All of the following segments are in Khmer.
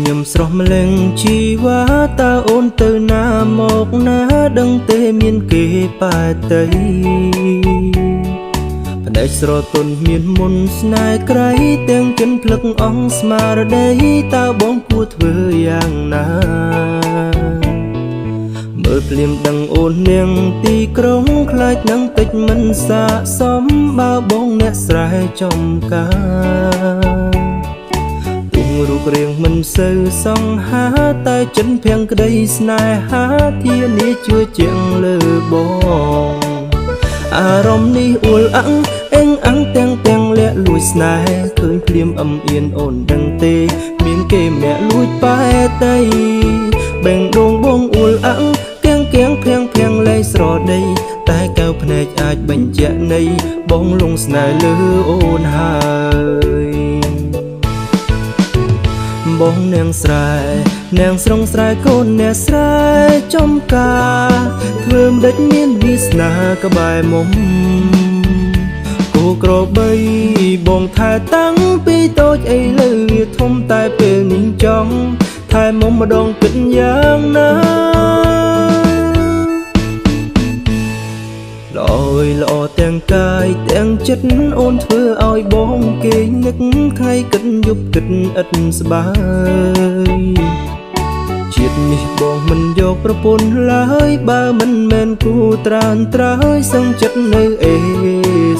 ញឹមស្រស់ម្លឹងជីវ៉ាតើអូនទៅណាមកណាដឹងទេមានគេប៉ែតីផ្នែកស្រទន់មានមុនស្នេហ៍ក្រៃទាំងចិនភ្លឹកអងស្មារតីតើបងគួរធ្វើយ៉ាងណាមើលភ្លាមដឹងអូននាងទីក្រុងខ្លាចនឹងតិចមិនស័ក្តិសមបើបងអ្នកស្រែចំការរូបរាងមិនសូវសង្ហាតែចិនភាំងក្តីស្នេហាធានាជួយជាងលើបងអារម្មណ៍នេះអួលអាំងអេងអាំងទាំងលាក់លួចស្នេហ៍ឃើញភ្លាមអំអៀនអូនដឹងទេមានគេម្នាក់លួចប៉ែតីបេងដងបងអួលអាំងទាំងភាំងលែងស្រដីតែកៅភ្នែកអាចបញ្ជាក់នៃបងលងស្នេហ៍លើអូនហើយបងនាងស្រែនាងស្រងស្រែកូនអ្នកស្រែចំការធ្វើម្ដេចមានវាសនាក្បែរមុំគូក្របីបងថែតាំងពីតូចអីលើវាធំតែពេលនេះចង់ថែមុំម្ដងគិតយ៉ាងណាល្អទាំងកាយទាំងចិត្តអូនធ្វើឲ្យបងគេនឹកថ្ងៃគិតយប់គិតឥតស្បើយជាតិនេះបងមិនយកប្រពន្ធឡើយបើមិនមែនគូត្រានត្រើយសឹងចិត្តនៅ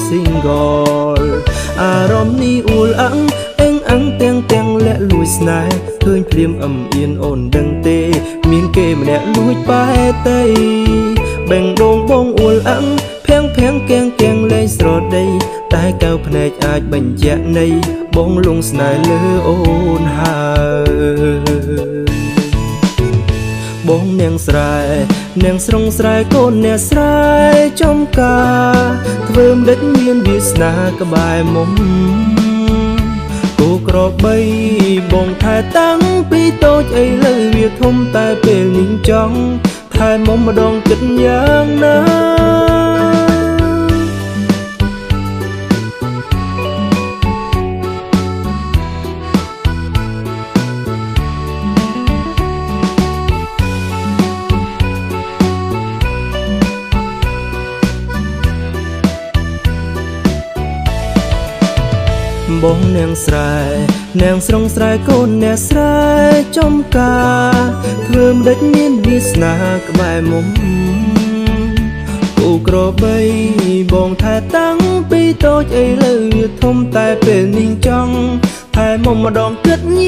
single អារម្មណ៍នេះអួលអាំងអេងអាំងទាំងលាក់លួចស្នេហ៍ឃើញភ្លាមអំអៀនអូនដឹងទេមានគេម្នាក់លួចប៉ែតីបេងដងបងអួលអាំងភាំងកៀងលែងស្រដីតែកៅភ្នែកអាចបញ្ជាក់នៃបងលងស្នេហ៍លើអូនហើយបងនាងស្រែនាងស្រងស្រែកូនអ្នកស្រែចំការធ្វើម្ដេចមានវាសនាក្បែរមុំគូក្របីបងថែតាំងពីតូចអីលើវាធំតែពេលនេះចង់ថែមុំម្ដងគិតយ៉ាងណាបងនាងស្រែនាងស្រងស្រែកូនអ្នកស្រែចំការធ្វើម្ដេចមានវាសនាក្បែរមុំគូក្របីបងថែតាំងពីតូចអីលើវាធំតែពេលនេះចង់ថែមុំម្ដងគិតញ